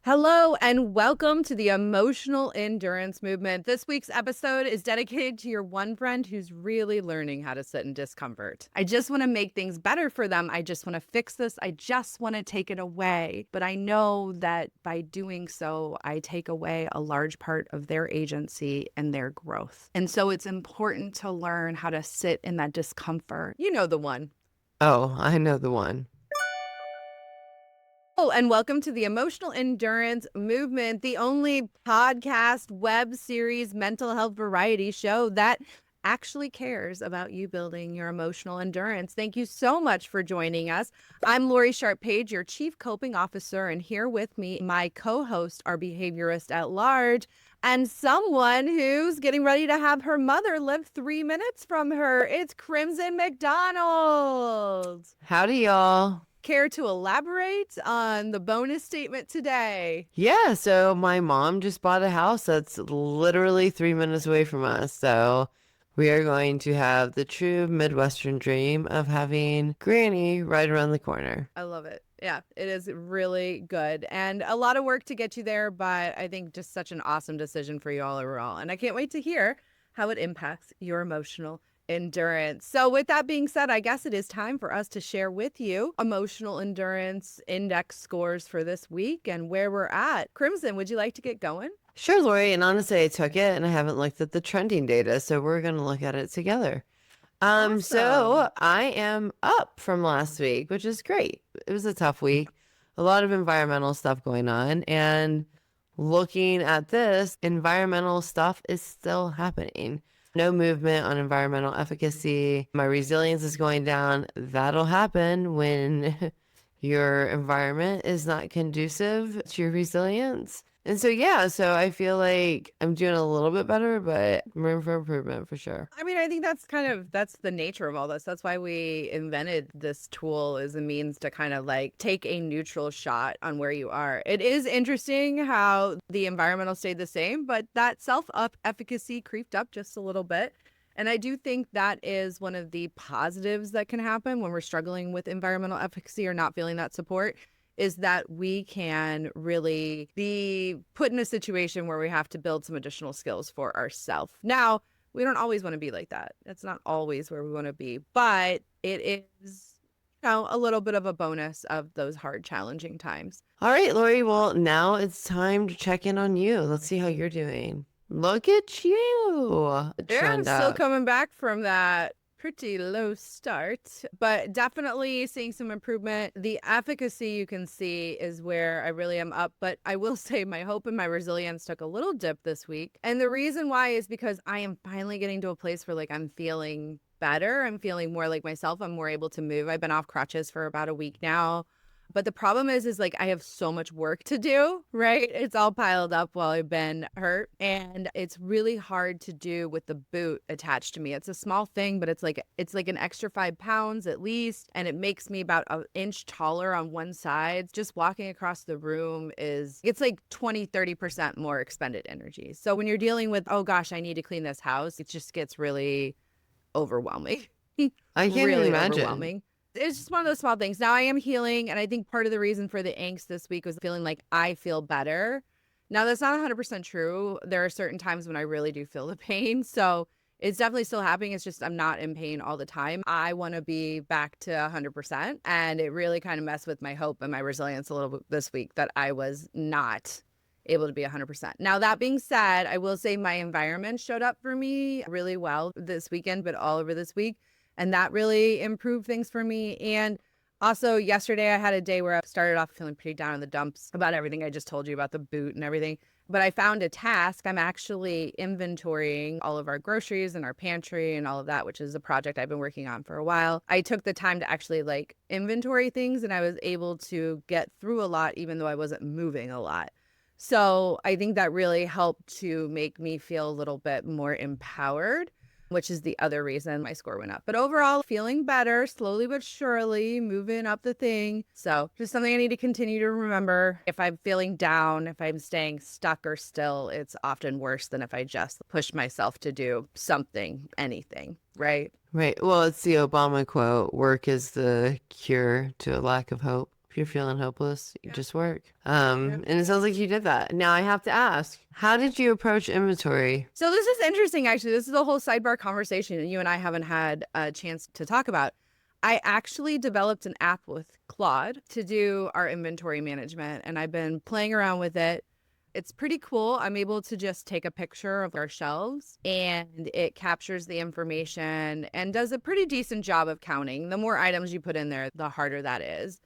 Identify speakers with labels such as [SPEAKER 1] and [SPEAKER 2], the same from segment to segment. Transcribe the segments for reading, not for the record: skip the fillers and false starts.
[SPEAKER 1] Hello and welcome to the Emotional Endurance Movement. This week's episode is dedicated to your one friend who's really learning how to sit in discomfort. I just want to make things better for them. I just want to fix this. I just want to take it away. But I know that by doing so, I take away a large part of their agency and their growth. And so it's important to learn how to sit in that discomfort. You know the one.
[SPEAKER 2] Oh, I know the one.
[SPEAKER 1] Oh, and welcome to the Emotional Endurance Movement, the only podcast, web series, mental health variety show that actually cares about you building your emotional endurance. Thank you so much for joining us. I'm Laurie Sharp-Page, your Chief Coping Officer, and here with me, my co-host, our behaviorist at large, and someone who's getting ready to have her mother live 3 minutes from her. It's Crimson McDonald.
[SPEAKER 2] Howdy, y'all.
[SPEAKER 1] Care to elaborate on the bonus statement today?
[SPEAKER 2] Yeah, so my mom just bought a house that's literally 3 minutes away from us. So we are going to have the true Midwestern dream of having Granny right around the corner.
[SPEAKER 1] I love it. Yeah, it is really good and a lot of work to get you there, but I think just such an awesome decision for you all overall. And I can't wait to hear how it impacts your emotional endurance. So with that being said, I guess it is time for us to share with you emotional endurance index scores for this week and where we're at. Crimson, would you like to get going?
[SPEAKER 2] Sure, Lori, and honestly, I took it and I haven't looked at the trending data, so we're going to look at it together. So
[SPEAKER 1] Awesome.
[SPEAKER 2] I am up from last week, which is great. It was a tough week, a lot of environmental stuff going on, and looking at this, environmental stuff is still happening. No movement on environmental efficacy. My resilience is going down. That'll happen when your environment is not conducive to your resilience. And so, yeah, so I feel like I'm doing a little bit better, but room for improvement for sure.
[SPEAKER 1] I mean, I think that's the nature of all this. That's why we invented this tool as a means to kind of like take a neutral shot on where you are. It is interesting how the environmental stayed the same, but that self-up efficacy creeped up just a little bit. And I do think that is one of the positives that can happen when we're struggling with environmental efficacy or not feeling that support is that we can really be put in a situation where we have to build some additional skills for ourselves. Now, we don't always want to be like that. That's not always where we want to be, but it is, a little bit of a bonus of those hard, challenging times.
[SPEAKER 2] All right, Lori. Well, now it's time to check in on you. Let's see how you're doing. Look at you.
[SPEAKER 1] Yeah, I'm
[SPEAKER 2] Trend
[SPEAKER 1] still
[SPEAKER 2] up.
[SPEAKER 1] coming back from that pretty low start, but definitely seeing some improvement. The efficacy you can see is where I really am up, but I will say my hope and my resilience took a little dip this week. And the reason why is because I am finally getting to a place where like I'm feeling better. I'm feeling more like myself. I'm more able to move. I've been off crutches for about a week now. But the problem is like I have so much work to do, right? It's all piled up while I've been hurt. And it's really hard to do with the boot attached to me. It's a small thing, but it's like an extra 5 pounds at least. And it makes me about an inch taller on one side. Just walking across the room it's like 20-30% more expended energy. So when you're dealing with, oh gosh, I need to clean this house, it just gets really overwhelming.
[SPEAKER 2] I can't even
[SPEAKER 1] Really
[SPEAKER 2] imagine.
[SPEAKER 1] overwhelming. It's just one of those small things. Now I am healing, and I think part of the reason for the angst this week was feeling like I feel better. Now that's not 100% true. There are certain times when I really do feel the pain. So it's definitely still happening. It's just I'm not in pain all the time. I want to be back to 100%. And it really kind of messed with my hope and my resilience a little bit this week that I was not able to be 100%. Now, that being said, I will say my environment showed up for me really well this weekend, but all over this week. And that really improved things for me. And also, yesterday I had a day where I started off feeling pretty down in the dumps about everything I just told you about the boot and everything. But I found a task. I'm actually inventorying all of our groceries and our pantry and all of that, which is a project I've been working on for a while. I took the time to actually like inventory things and I was able to get through a lot, even though I wasn't moving a lot. So I think that really helped to make me feel a little bit more empowered, which is the other reason my score went up. But overall, feeling better, slowly but surely, moving up the thing. So just something I need to continue to remember. If I'm feeling down, if I'm staying stuck or still, it's often worse than if I just push myself to do something, anything, right?
[SPEAKER 2] Right. Well, it's the Obama quote, work is the cure to a lack of hope. If you're feeling hopeless, you
[SPEAKER 1] Yeah.
[SPEAKER 2] just work.
[SPEAKER 1] Yeah.
[SPEAKER 2] And it sounds like you did that. Now I have to ask, how did you approach inventory?
[SPEAKER 1] So this is interesting, actually. This is a whole sidebar conversation that you and I haven't had a chance to talk about. I actually developed an app with Claude to do our inventory management, and I've been playing around with it. It's pretty cool. I'm able to just take a picture of our shelves and it captures the information and does a pretty decent job of counting. The more items you put in there, the harder that is.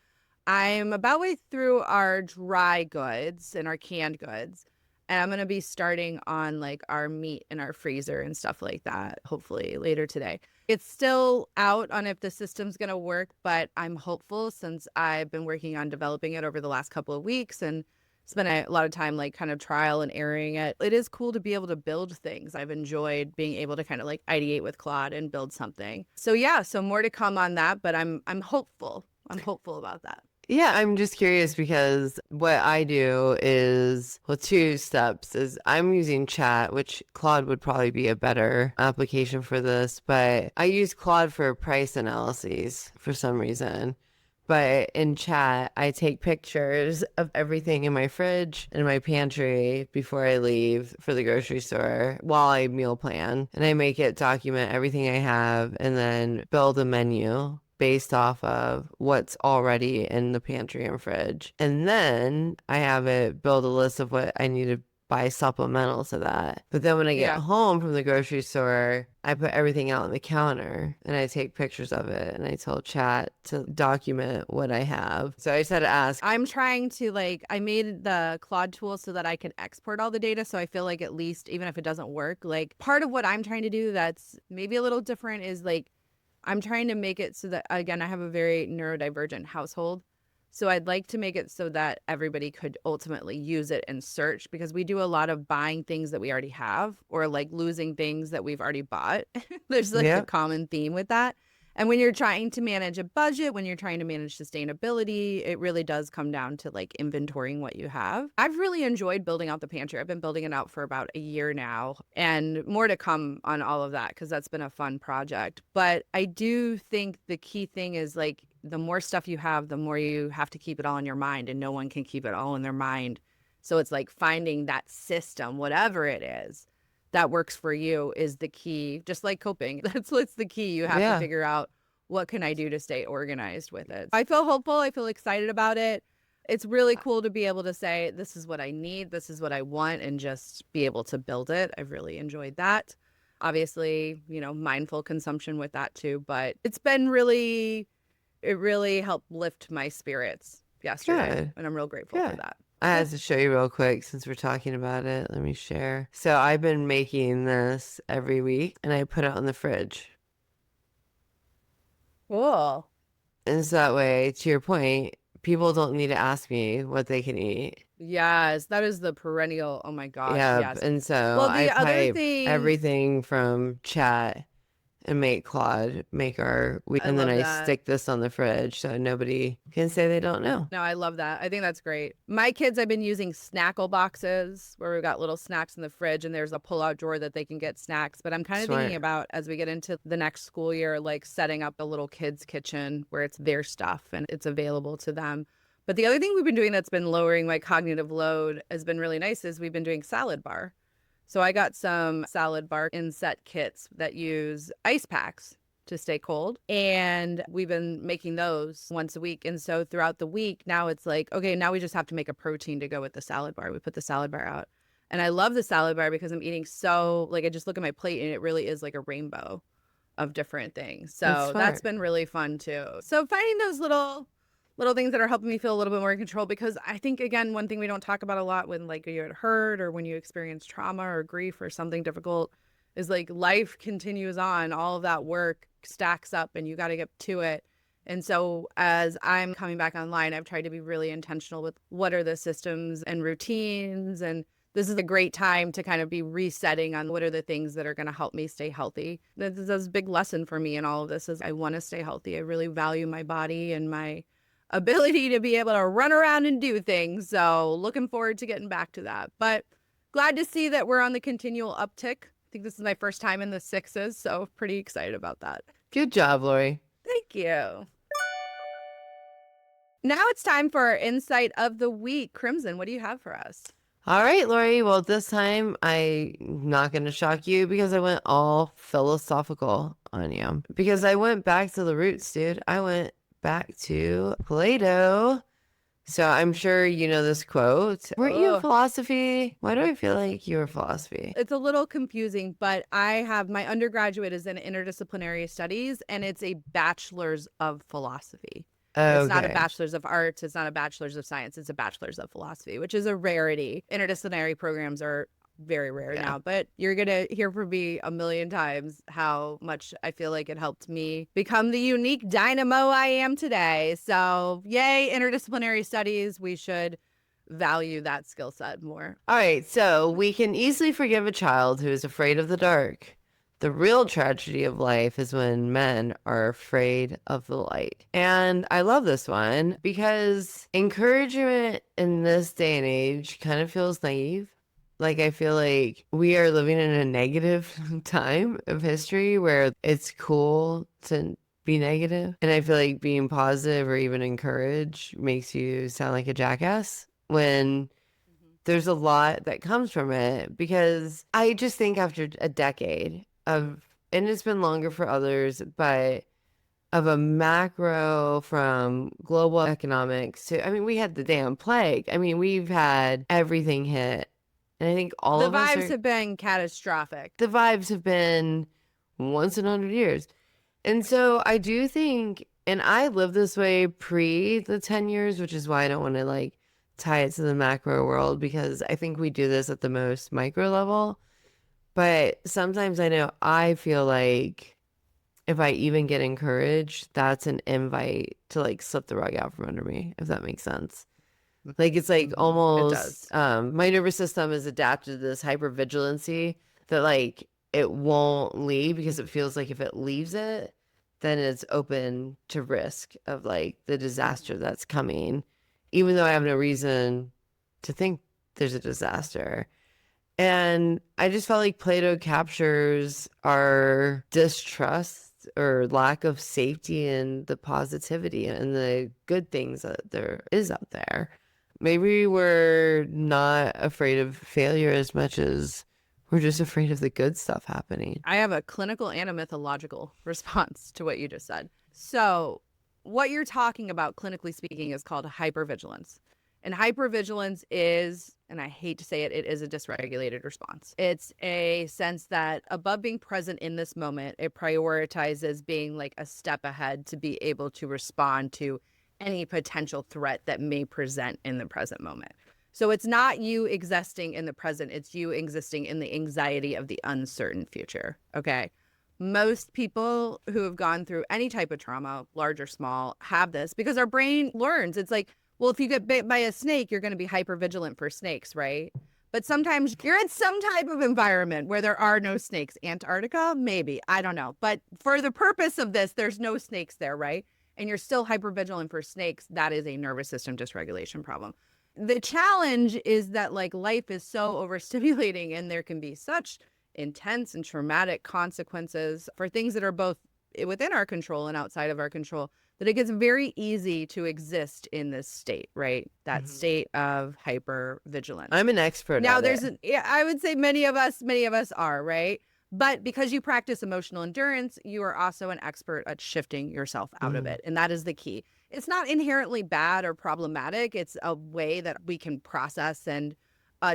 [SPEAKER 1] I'm about way through our dry goods and our canned goods. And I'm going to be starting on like our meat in our freezer and stuff like that, hopefully later today. It's still out on if the system's going to work, but I'm hopeful since I've been working on developing it over the last couple of weeks and spent a lot of time like kind of trial and erroring it. It is cool to be able to build things. I've enjoyed being able to kind of like ideate with Claude and build something. So yeah, so more to come on that, but I'm hopeful. I'm hopeful about that.
[SPEAKER 2] Yeah, I'm just curious because what I do is, well, two steps is I'm using chat, which Claude would probably be a better application for this, but I use Claude for price analyses for some reason. But in chat, I take pictures of everything in my fridge and my pantry before I leave for the grocery store while I meal plan. And I make it document everything I have and then build a menu based off of what's already in the pantry and fridge. And then I have it build a list of what I need to buy supplemental to that. But then when I get
[SPEAKER 1] Yeah.
[SPEAKER 2] home from the grocery store, I put everything out on the counter and I take pictures of it and I tell chat to document what I have. So I just had to ask.
[SPEAKER 1] I'm trying to like, I made the Claude tool so that I can export all the data. So I feel like at least, even if it doesn't work, like part of what I'm trying to do that's maybe a little different is like, I'm trying to make it so that, again, I have a very neurodivergent household. So I'd like to make it so that everybody could ultimately use it and search because we do a lot of buying things that we already have or like losing things that we've already bought. There's like a
[SPEAKER 2] Yeah.
[SPEAKER 1] common theme with that. And when you're trying to manage a budget, when you're trying to manage sustainability, it really does come down to like inventorying what you have. I've really enjoyed building out the pantry. I've been building it out for about a year now and more to come on all of that because that's been a fun project. But I do think the key thing is like the more stuff you have, the more you have to keep it all in your mind and no one can keep it all in their mind. So it's like finding that system, whatever it is that works for you is the key, just like coping. That's what's the key. You have to
[SPEAKER 2] Yeah.
[SPEAKER 1] figure out what can I do to stay organized with it. I feel hopeful. I feel excited about it. It's really cool to be able to say, this is what I need, this is what I want, and just be able to build it. I've really enjoyed that. Obviously, mindful consumption with that too, but it's been really, it really helped lift my spirits yesterday.
[SPEAKER 2] Good.
[SPEAKER 1] And I'm real grateful for
[SPEAKER 2] Good.
[SPEAKER 1] that.
[SPEAKER 2] I had to show you real quick since we're talking about it. Let me share. So I've been making this every week and I put it on the fridge.
[SPEAKER 1] Cool.
[SPEAKER 2] And so that way, to your point, people don't need to ask me what they can eat.
[SPEAKER 1] Yes, that is the perennial. Oh my gosh,
[SPEAKER 2] Yeah.
[SPEAKER 1] yes.
[SPEAKER 2] And so
[SPEAKER 1] Well,
[SPEAKER 2] I
[SPEAKER 1] the other
[SPEAKER 2] pipe
[SPEAKER 1] thing,
[SPEAKER 2] everything from chat and make Claude make
[SPEAKER 1] I
[SPEAKER 2] and then
[SPEAKER 1] love
[SPEAKER 2] I
[SPEAKER 1] that.
[SPEAKER 2] stick this on the fridge so nobody can say they don't know.
[SPEAKER 1] No, I love that. I think that's great. My kids, I've been using snackle boxes where we've got little snacks in the fridge and there's a pull-out drawer that they can get snacks. But I'm kind of thinking
[SPEAKER 2] Smart.
[SPEAKER 1] about as we get into the next school year, like setting up a little kids' kitchen where it's their stuff and it's available to them. But the other thing we've been doing that's been lowering my cognitive load has been really nice is we've been doing salad bar. So I got some salad bar inset kits that use ice packs to stay cold. And we've been making those once a week. And so throughout the week, now it's like, okay, now we just have to make a protein to go with the salad bar. We put the salad bar out. And I love the salad bar because I'm eating so, like, I just look at my plate and it really is like a rainbow of different things.
[SPEAKER 2] That's
[SPEAKER 1] So that's
[SPEAKER 2] smart.
[SPEAKER 1] been really fun too. So finding those little things that are helping me feel a little bit more in control because I think again one thing we don't talk about a lot when like you're hurt or when you experience trauma or grief or something difficult is like life continues on, all of that work stacks up and you got to get to it. And so as I'm coming back online, I've tried to be really intentional with what are the systems and routines, and this is a great time to kind of be resetting on what are the things that are going to help me stay healthy. This is a big lesson for me in all of this is I want to stay healthy. I really value my body and my ability to be able to run around and do things. So looking forward to getting back to that. But glad to see that we're on the continual uptick. I think this is my first time in the sixes, so pretty excited about that.
[SPEAKER 2] Good job, Lori.
[SPEAKER 1] Thank you. Now it's time for our insight of the week. Crimson, what do you have for us?
[SPEAKER 2] All right, Laurie. Well, this time I'm not going to shock you because I went all philosophical on you. Because I went back to the roots, dude. I went back to Plato. So I'm sure you know this quote. Weren't you a
[SPEAKER 1] Oh,
[SPEAKER 2] philosophy? Why do I feel like you were philosophy?
[SPEAKER 1] it's a little confusing, but I have my undergraduate is in interdisciplinary studies and it's a bachelor's of philosophy. It's not a
[SPEAKER 2] Okay.
[SPEAKER 1] bachelor's of arts. It's not a bachelor's of science. It's a bachelor's of philosophy, which is a rarity. Interdisciplinary programs are very rare
[SPEAKER 2] Yeah.
[SPEAKER 1] now, but you're going to hear from me a million times how much I feel like it helped me become the unique dynamo I am today. So, yay, interdisciplinary studies. We should value that skill set more.
[SPEAKER 2] All right. So we can easily forgive a child who is afraid of the dark. The real tragedy of life is when men are afraid of the light. And I love this one because encouragement in this day and age kind of feels naive. Like, I feel like we are living in a negative time of history where it's cool to be negative. And I feel like being positive or even encouraged makes you sound like a jackass when there's a lot that comes from it. Because I just think after a decade of, and it's been longer for others, but of a macro from global economics to, I mean, we had the damn plague. I mean, we've had everything hit. And I think all
[SPEAKER 1] The
[SPEAKER 2] of us
[SPEAKER 1] vibes
[SPEAKER 2] are,
[SPEAKER 1] have been catastrophic.
[SPEAKER 2] the vibes have been once in 100 years. And so I do think, and I lived this way pre the 10 years, which is why I don't want to like tie it to the macro world because I think we do this at the most micro level. But sometimes I know I feel like if I even get encouraged, that's an invite to like slip the rug out from under me, if that makes sense. Like it's like
[SPEAKER 1] It
[SPEAKER 2] almost
[SPEAKER 1] does.
[SPEAKER 2] my nervous system is adapted to this hypervigilancy that like it won't leave because it feels like if it leaves it, then it's open to risk of like the disaster that's coming, even though I have no reason to think there's a disaster. And I just felt like Plato captures our distrust or lack of safety and the positivity and the good things that there is out there. Maybe we're not afraid of failure as much as we're just afraid of the good stuff happening.
[SPEAKER 1] I have a clinical and a mythological response to what you just said. So, what you're talking about, clinically speaking, is called hypervigilance. And hypervigilance is, and I hate to say it, it is a dysregulated response. It's a sense that above being present in this moment, it prioritizes being like a step ahead to be able to respond to any potential threat that may present in the present moment. So it's not you existing in the present, it's you existing in the anxiety of the uncertain future. Okay. Most people who have gone through any type of trauma, large or small, have this because our brain learns. It's like, well, if you get bit by a snake, you're going to be hyper vigilant for snakes, right? But sometimes you're in some type of environment where there are no snakes. Antarctica, maybe. I don't know. But for the purpose of this, there's no snakes there, right? And you're still hyper vigilant for snakes. That is a nervous system dysregulation problem. The challenge is that like life is so overstimulating and there can be such intense and traumatic consequences for things that are both within our control and outside of our control that it gets very easy to exist in this state, right? That state of hyper vigilance.
[SPEAKER 2] I'm an expert
[SPEAKER 1] Now
[SPEAKER 2] at it.
[SPEAKER 1] I would say many of us are, right? But because you practice emotional endurance, you are also an expert at shifting yourself out of it. And that is the key. It's not inherently bad or problematic. It's a way that we can process and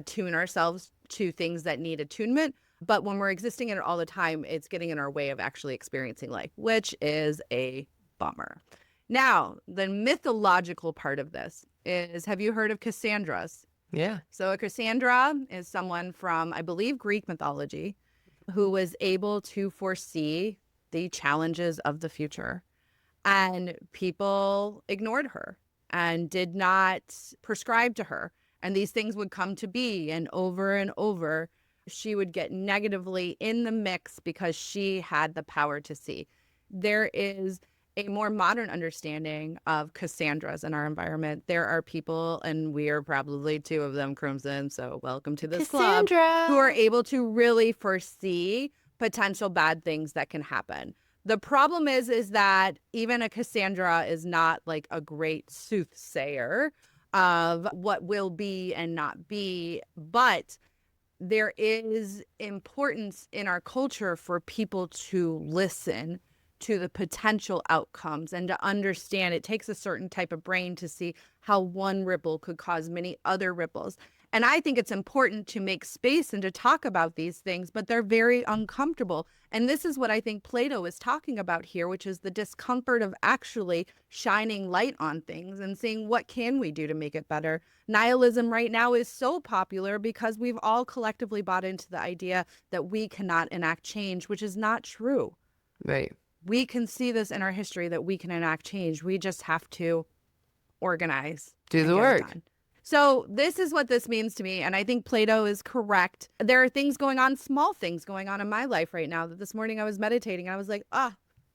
[SPEAKER 1] tune ourselves to things that need attunement. But when we're existing in it all the time, it's getting in our way of actually experiencing life, which is a bummer. Now, the mythological part of this is, have you heard of Cassandras?
[SPEAKER 2] Yeah.
[SPEAKER 1] So a Cassandra is someone from, I believe, Greek mythology who was able to foresee the challenges of the future. And people ignored her and did not prescribe to her. And these things would come to be. And over, she would get negatively in the mix because she had the power to see. There is a more modern understanding of Cassandras in our environment. There are people, and we are probably two of them, Crimson, so welcome to this club,
[SPEAKER 2] Cassandra.
[SPEAKER 1] who are able to really foresee potential bad things that can happen. The problem is that even a Cassandra is not like a great soothsayer of what will be and not be, but there is importance in our culture for people to listen to the potential outcomes and to understand it takes a certain type of brain to see how one ripple could cause many other ripples. And I think it's important to make space and to talk about these things, but they're very uncomfortable. And this is what I think Plato is talking about here, which is the discomfort of actually shining light on things and seeing what can we do to make it better. Nihilism right now is so popular because we've all collectively bought into the idea that we cannot enact change, which is not true.
[SPEAKER 2] Right.
[SPEAKER 1] We can see this in our history that we can enact change. We just have to organize,
[SPEAKER 2] Do
[SPEAKER 1] and
[SPEAKER 2] the
[SPEAKER 1] get it
[SPEAKER 2] work.
[SPEAKER 1] done. So this is what this means to me. And I think Plato is correct. There are things going on, small things going on in my life right now that this morning I was meditating and I was like,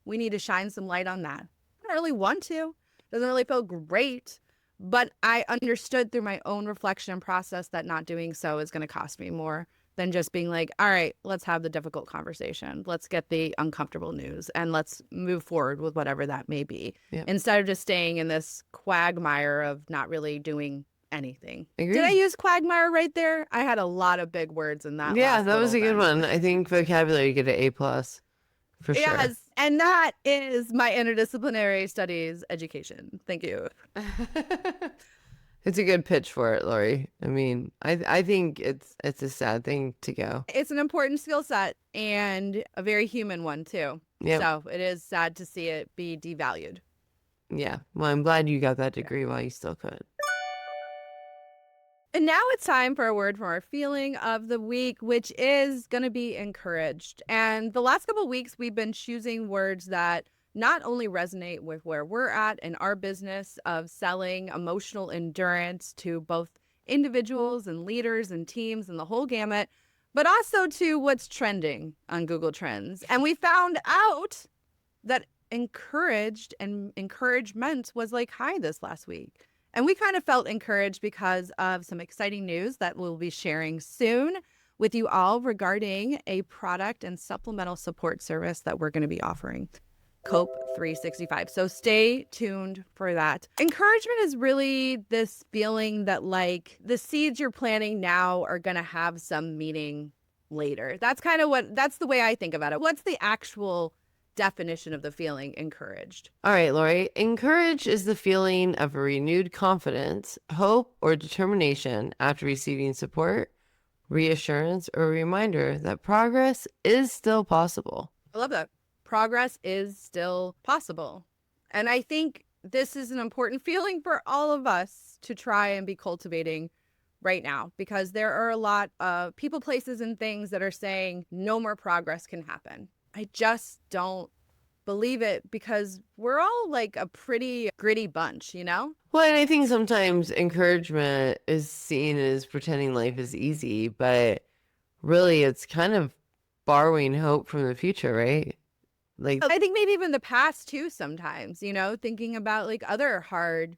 [SPEAKER 1] we need to shine some light on that. I don't really want to. Doesn't really feel great. But I understood through my own reflection and process that not doing so is going to cost me more than just being like, all right, let's have the difficult conversation. Let's get the uncomfortable news and let's move forward with whatever that may be.
[SPEAKER 2] Yeah.
[SPEAKER 1] Instead of just staying in this quagmire of not really doing anything.
[SPEAKER 2] Agreed.
[SPEAKER 1] Did I use quagmire right there? I had a lot of big words in that.
[SPEAKER 2] Yeah,
[SPEAKER 1] last
[SPEAKER 2] that was a
[SPEAKER 1] little
[SPEAKER 2] good
[SPEAKER 1] then.
[SPEAKER 2] one. I think vocabulary, you get an A plus for sure.
[SPEAKER 1] Yes. And that is my interdisciplinary studies education. Thank you.
[SPEAKER 2] It's a good pitch for it, Laurie. I mean, I think it's a sad thing to go.
[SPEAKER 1] It's an important skill set and a very human one too.
[SPEAKER 2] Yep.
[SPEAKER 1] So it is sad to see it be devalued.
[SPEAKER 2] Yeah. Well, I'm glad you got that degree while you still could.
[SPEAKER 1] And now it's time for a word from our feeling of the week, which is going to be encouraged. And the last couple of weeks, we've been choosing words that not only resonate with where we're at in our business of selling emotional endurance to both individuals and leaders and teams and the whole gamut, but also to what's trending on Google Trends. And we found out that encouraged and encouragement was like high this last week. And we kind of felt encouraged because of some exciting news that we'll be sharing soon with you all regarding a product and supplemental support service that we're going to be offering. Cope 365. So stay tuned for that. Encouragement is really this feeling that like the seeds you're planting now are going to have some meaning later. That's the way I think about it. What's the actual definition of the feeling encouraged?
[SPEAKER 2] All right, Laurie. Encourage is the feeling of a renewed confidence, hope, or determination after receiving support, reassurance, or a reminder that progress is still possible.
[SPEAKER 1] I love that. Progress is still possible. And I think this is an important feeling for all of us to try and be cultivating right now, because there are a lot of people, places, and things that are saying no more progress can happen. I just don't believe it because we're all like a pretty gritty bunch, you know?
[SPEAKER 2] Well, and I think sometimes encouragement is seen as pretending life is easy, but really it's kind of borrowing hope from the future, right? Like,
[SPEAKER 1] I think maybe even the past too sometimes, you know, thinking about like other hard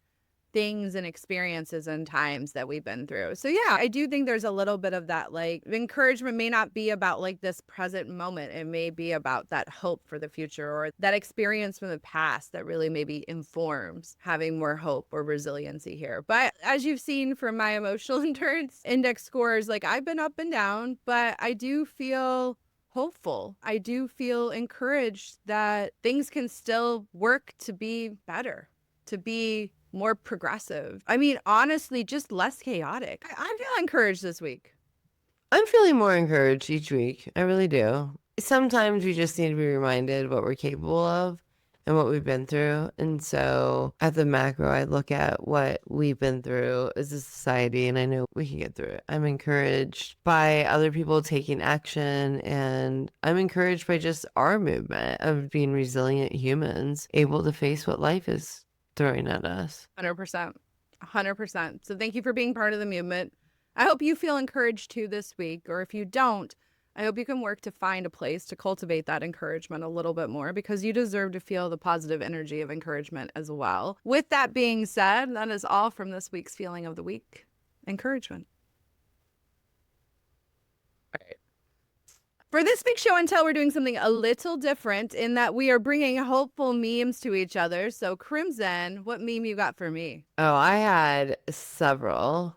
[SPEAKER 1] things and experiences and times that we've been through. So yeah, I do think there's a little bit of that, like encouragement may not be about like this present moment. It may be about that hope for the future or that experience from the past that really maybe informs having more hope or resiliency here. But as you've seen from my emotional endurance index scores, like I've been up and down, but I do feel hopeful. I do feel encouraged that things can still work to be better, to be more progressive. I mean, honestly, just less chaotic. I feel encouraged this week.
[SPEAKER 2] I'm feeling more encouraged each week. I really do. Sometimes we just need to be reminded what we're capable of and what we've been through. And so at the macro, I look at what we've been through as a society and I know we can get through it. I'm encouraged by other people taking action, and I'm encouraged by just our movement of being resilient humans, able to face what life is throwing at us.
[SPEAKER 1] 100%. 100%. So thank you for being part of the movement. I hope you feel encouraged too this week, or if you don't, I hope you can work to find a place to cultivate that encouragement a little bit more, because you deserve to feel the positive energy of encouragement as well. With that being said, that is all from this week's feeling of the week. Encouragement.
[SPEAKER 2] All right.
[SPEAKER 1] For this big show and tell, we're doing something a little different in that we are bringing hopeful memes to each other. So, Crimson, what meme you got for me?
[SPEAKER 2] Oh, I had several,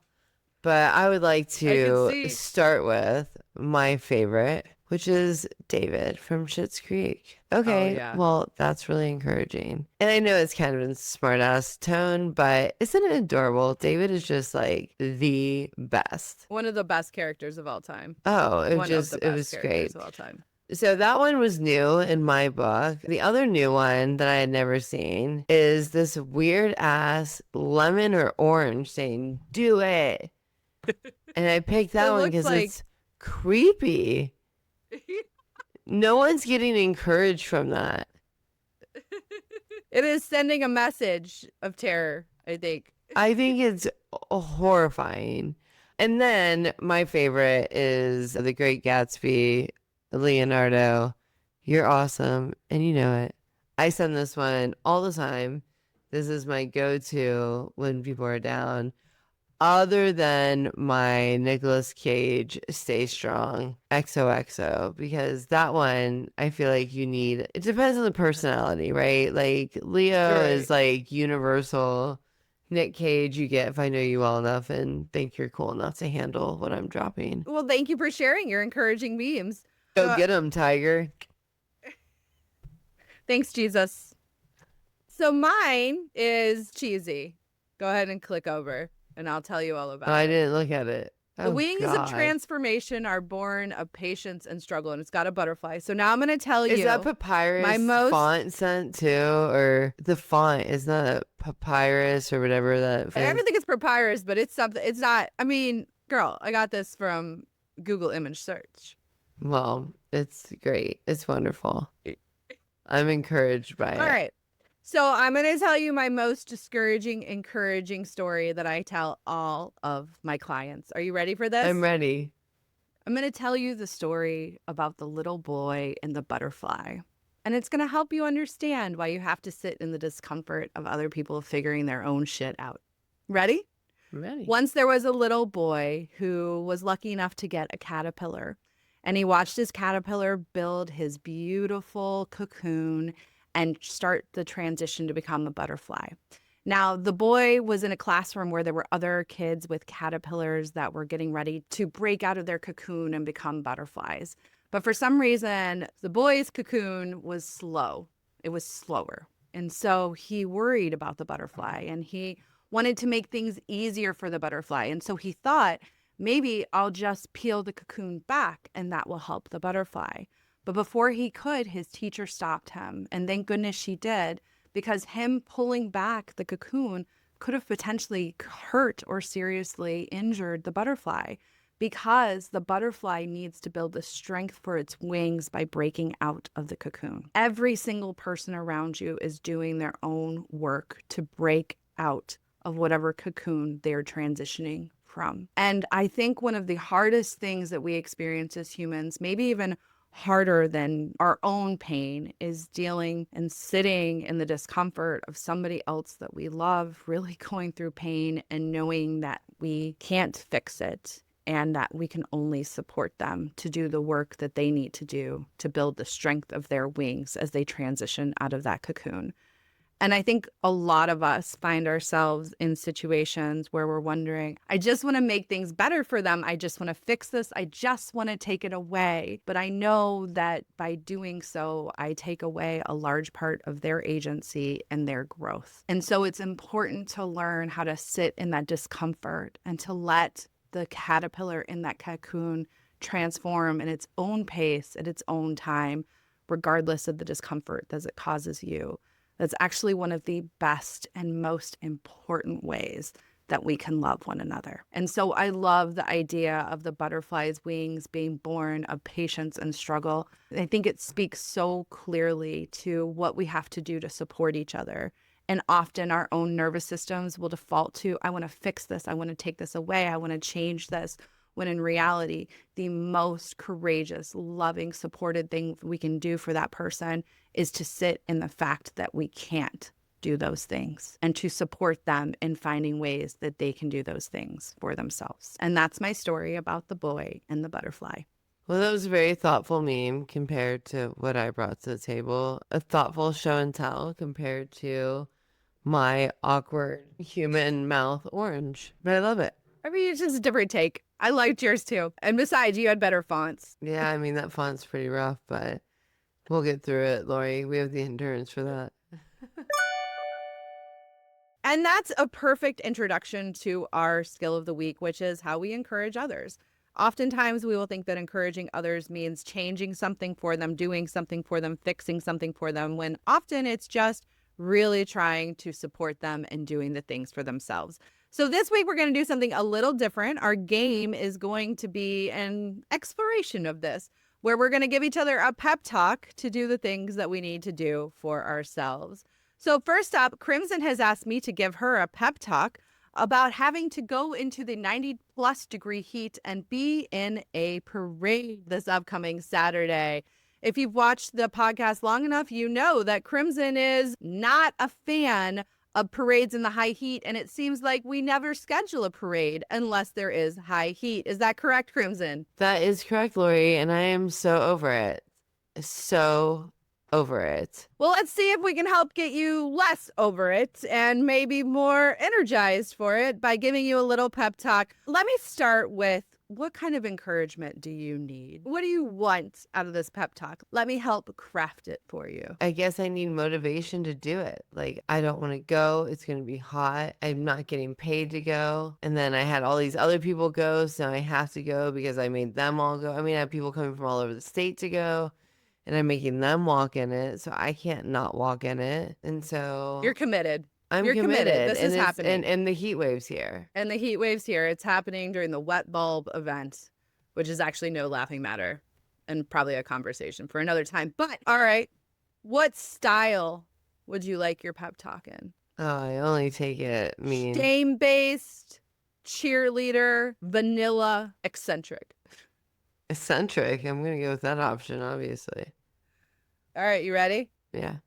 [SPEAKER 2] but I would like
[SPEAKER 1] I can
[SPEAKER 2] to
[SPEAKER 1] see.
[SPEAKER 2] start with my favorite, which is David from Schitt's Creek.
[SPEAKER 1] Oh,
[SPEAKER 2] Okay,
[SPEAKER 1] yeah.
[SPEAKER 2] well, that's really encouraging. And I know it's kind of in smart ass tone, but isn't it adorable? David is just like the best.
[SPEAKER 1] One of the best characters of all time.
[SPEAKER 2] Oh,
[SPEAKER 1] One of the
[SPEAKER 2] it
[SPEAKER 1] best
[SPEAKER 2] was
[SPEAKER 1] characters
[SPEAKER 2] great.
[SPEAKER 1] of all time.
[SPEAKER 2] So that one was new in my book. The other new one that I had never seen is this weird ass lemon or orange saying, "Do it." And I picked that
[SPEAKER 1] It
[SPEAKER 2] one
[SPEAKER 1] looks
[SPEAKER 2] because
[SPEAKER 1] like
[SPEAKER 2] it's creepy. No one's getting encouraged from that.
[SPEAKER 1] it is sending a message of terror, I think.
[SPEAKER 2] I think it's horrifying. And then my favorite is The Great Gatsby, Leonardo. You're awesome, and you know it. I send this one all the time. This is my go-to when people are down, other than my Nicolas Cage Stay Strong XOXO, because that one I feel like you need, it depends on the personality, right? Like Leo is like universal. Nick Cage, you get if I know you well enough and think you're cool enough to handle what I'm dropping.
[SPEAKER 1] Well, thank you for sharing your encouraging memes.
[SPEAKER 2] Go get him, Tiger.
[SPEAKER 1] Thanks, Jesus. So mine is cheesy. Go ahead and click over, and I'll tell you all about
[SPEAKER 2] Oh, I
[SPEAKER 1] it.
[SPEAKER 2] didn't look at it.
[SPEAKER 1] The
[SPEAKER 2] Oh,
[SPEAKER 1] wings
[SPEAKER 2] God.
[SPEAKER 1] of transformation are born of patience and struggle, and it's got a butterfly. So now I'm going to tell you.
[SPEAKER 2] Is that papyrus
[SPEAKER 1] my most
[SPEAKER 2] font scent too? Or the font is not a papyrus or whatever that
[SPEAKER 1] I
[SPEAKER 2] is?
[SPEAKER 1] don't think it's papyrus, but it's something. It's not. I mean, girl, I got this from Google image search.
[SPEAKER 2] Well, it's great. It's wonderful. I'm encouraged by it.
[SPEAKER 1] All right. So I'm going to tell you my most discouraging, encouraging story that I tell all of my clients. Are you ready for this?
[SPEAKER 2] I'm ready.
[SPEAKER 1] I'm going to tell you the story about the little boy and the butterfly. And it's going to help you understand why you have to sit in the discomfort of other people figuring their own shit out. Ready?
[SPEAKER 2] I'm ready.
[SPEAKER 1] Once there was a little boy who was lucky enough to get a caterpillar, and he watched his caterpillar build his beautiful cocoon and start the transition to become a butterfly. Now, the boy was in a classroom where there were other kids with caterpillars that were getting ready to break out of their cocoon and become butterflies. But for some reason, the boy's cocoon was slow. It was slower. And so he worried about the butterfly, and he wanted to make things easier for the butterfly. And so he thought, maybe I'll just peel the cocoon back and that will help the butterfly. But before he could, his teacher stopped him. And thank goodness she did, because him pulling back the cocoon could have potentially hurt or seriously injured the butterfly, because the butterfly needs to build the strength for its wings by breaking out of the cocoon. Every single person around you is doing their own work to break out of whatever cocoon they're transitioning from. And I think one of the hardest things that we experience as humans, maybe even harder than our own pain, is dealing and sitting in the discomfort of somebody else that we love really going through pain and knowing that we can't fix it and that we can only support them to do the work that they need to do to build the strength of their wings as they transition out of that cocoon. And I think a lot of us find ourselves in situations where we're wondering, I just want to make things better for them. I just want to fix this. I just want to take it away. But I know that by doing so, I take away a large part of their agency and their growth. And so it's important to learn how to sit in that discomfort and to let the caterpillar in that cocoon transform in its own pace at its own time, regardless of the discomfort that it causes you. That's actually one of the best and most important ways that we can love one another. And so I love the idea of the butterfly's wings being born of patience and struggle. I think it speaks so clearly to what we have to do to support each other. And often our own nervous systems will default to, I want to fix this. I want to take this away. I want to change this. When in reality, the most courageous, loving, supported thing we can do for that person is to sit in the fact that we can't do those things and to support them in finding ways that they can do those things for themselves. And that's my story about the boy and the butterfly.
[SPEAKER 2] Well, that was a very thoughtful meme compared to what I brought to the table. A thoughtful show and tell compared to my awkward human mouth orange. But I love it.
[SPEAKER 1] I mean, it's just a different take. I liked yours too. And besides, you had better fonts.
[SPEAKER 2] Yeah, I mean, that font's pretty rough, but we'll get through it, Laurie. We have the endurance for that.
[SPEAKER 1] And that's a perfect introduction to our skill of the week, which is how we encourage others. Oftentimes, we will think that encouraging others means changing something for them, doing something for them, fixing something for them, when often it's just really trying to support them and doing the things for themselves. So this week, we're going to do something a little different. Our game is going to be an exploration of this, where we're going to give each other a pep talk to do the things that we need to do for ourselves. So first up, Crimson has asked me to give her a pep talk about having to go into the 90+ degree heat and be in a parade this upcoming Saturday. If you've watched the podcast long enough, you know that Crimson is not a fan of parades in the high heat, and it seems like we never schedule a parade unless there is high heat. Is that correct, Crimson?
[SPEAKER 2] That is correct, Laurie, and I am so over it. So over it.
[SPEAKER 1] Well, let's see if we can help get you less over it and maybe more energized for it by giving you a little pep talk. Let me start with, what kind of encouragement do you need? What do you want out of this pep talk? Let me help craft it for you.
[SPEAKER 2] I guess I need motivation to do it. Like, I don't want to go. It's going to be hot. I'm not getting paid to go. And then I had all these other people go, so I have to go because I made them all go. I mean, I have people coming from all over the state to go, and I'm making them walk in it, so I can't not walk in it. And so
[SPEAKER 1] You're committed.
[SPEAKER 2] You're committed.
[SPEAKER 1] This is happening.
[SPEAKER 2] And the heat wave's here.
[SPEAKER 1] And the heat wave's here. It's happening during the wet bulb event, which is actually no laughing matter and probably a conversation for another time. But all right, what style would you like your pep talk in?
[SPEAKER 2] Oh, I only take it
[SPEAKER 1] Shame-based, cheerleader, vanilla, eccentric.
[SPEAKER 2] eccentric. I'm going to go with that option, obviously.
[SPEAKER 1] All right, you ready?
[SPEAKER 2] Yeah.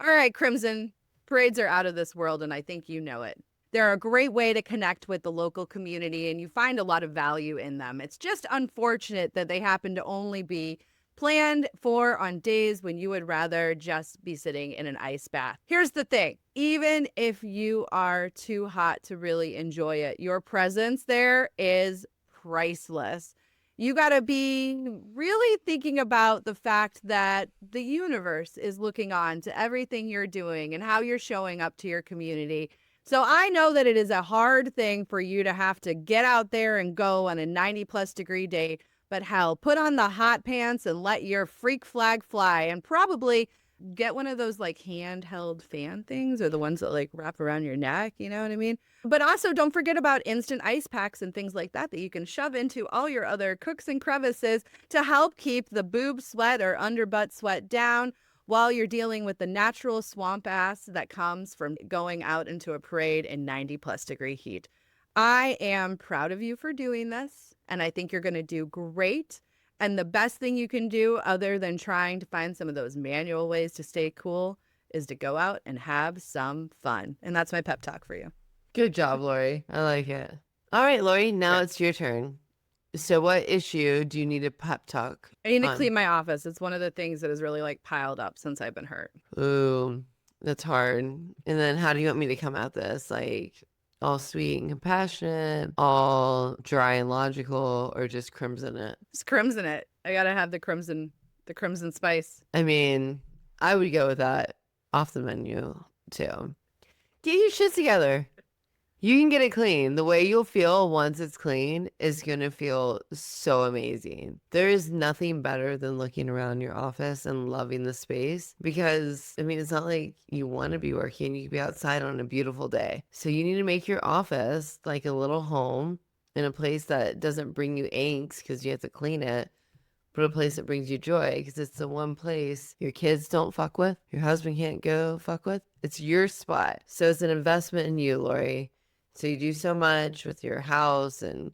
[SPEAKER 1] All right, Crimson. Parades are out of this world, and I think you know it. They're a great way to connect with the local community, and you find a lot of value in them. It's just unfortunate that they happen to only be planned for on days when you would rather just be sitting in an ice bath. Here's the thing. Even if you are too hot to really enjoy it, your presence there is priceless. You got to be really thinking about the fact that the universe is looking on to everything you're doing and how you're showing up to your community. So I know that it is a hard thing for you to have to get out there and go on a 90+ degree day, but hell, put on the hot pants and let your freak flag fly, and probably get one of those like handheld fan things, or the ones that like wrap around your neck, you know what I mean? But also don't forget about instant ice packs and things like that you can shove into all your other crooks and crevices to help keep the boob sweat or underbutt sweat down while you're dealing with the natural swamp ass that comes from going out into a parade in 90+ degree heat. I am proud of you for doing this, and I think you're going to do great. And the best thing you can do, other than trying to find some of those manual ways to stay cool, is to go out and have some fun. And that's my pep talk for you.
[SPEAKER 2] Good job, Laurie. I like it. All right, Laurie, now it's your turn. So what issue do you need a pep talk
[SPEAKER 1] I need to
[SPEAKER 2] on?
[SPEAKER 1] clean my office. It's one of the things that has really like piled up since I've been hurt.
[SPEAKER 2] Ooh, that's hard. And then how do you want me to come at this? Like, all sweet and compassionate, all dry and logical, or just crimson it?
[SPEAKER 1] Just crimson it. I gotta have the crimson spice.
[SPEAKER 2] I mean, I would go with that off the menu too. Get your shit together. You can get it clean. The way you'll feel once it's clean is going to feel so amazing. There is nothing better than looking around your office and loving the space, because, I mean, it's not like you want to be working. You can be outside on a beautiful day. So you need to make your office like a little home, in a place that doesn't bring you angst because you have to clean it, but a place that brings you joy, because it's the one place your kids don't fuck with, your husband can't go fuck with. It's your spot. So it's an investment in you, Laurie. So you do so much with your house and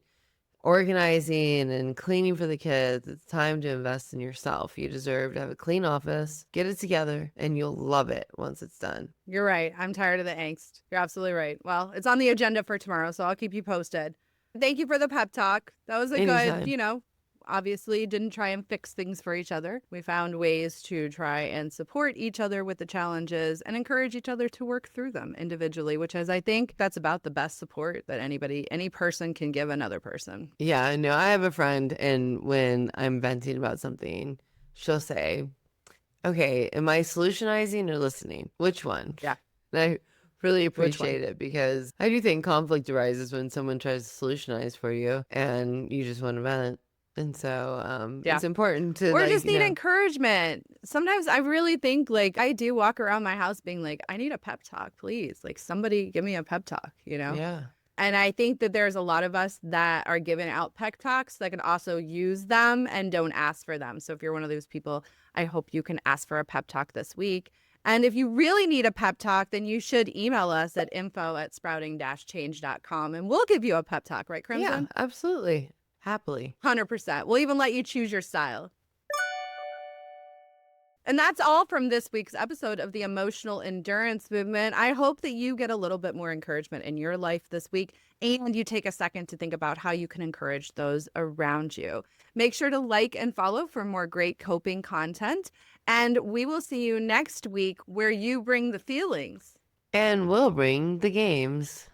[SPEAKER 2] organizing and cleaning for the kids. It's time to invest in yourself. You deserve to have a clean office. Get it together, and you'll love it once it's done.
[SPEAKER 1] You're right. I'm tired of the angst. You're absolutely right. Well, it's on the agenda for tomorrow, so I'll keep you posted. Thank you for the pep talk. That was a
[SPEAKER 2] Anytime.
[SPEAKER 1] good, obviously didn't try and fix things for each other. We found ways to try and support each other with the challenges and encourage each other to work through them individually, which is, I think, that's about the best support that any person can give another person.
[SPEAKER 2] Yeah, no, I have a friend, and when I'm venting about something, she'll say, okay, am I solutionizing or listening? Which one?
[SPEAKER 1] Yeah.
[SPEAKER 2] And I really
[SPEAKER 1] Which one?
[SPEAKER 2] appreciate it, because I do think conflict arises when someone tries to solutionize for you and you just want to vent. And so
[SPEAKER 1] Yeah.
[SPEAKER 2] it's important to,
[SPEAKER 1] Or
[SPEAKER 2] like,
[SPEAKER 1] just need encouragement. Sometimes I really think, like, I do walk around my house being like, I need a pep talk, please. Like, somebody give me a pep talk, you know?
[SPEAKER 2] yeah.
[SPEAKER 1] And I think that there's a lot of us that are giving out pep talks that can also use them and don't ask for them. So if you're one of those people, I hope you can ask for a pep talk this week. And if you really need a pep talk, then you should email us at info@sprouting-change.com and we'll give you a pep talk, right,
[SPEAKER 2] Yeah,
[SPEAKER 1] Crimson?
[SPEAKER 2] absolutely. Happily.
[SPEAKER 1] 100%. We'll even let you choose your style. And that's all from this week's episode of the Emotional Endurance Movement. I hope that you get a little bit more encouragement in your life this week and you take a second to think about how you can encourage those around you. Make sure to like and follow for more great coping content. And we will see you next week where you bring the feelings.
[SPEAKER 2] And we'll bring the games.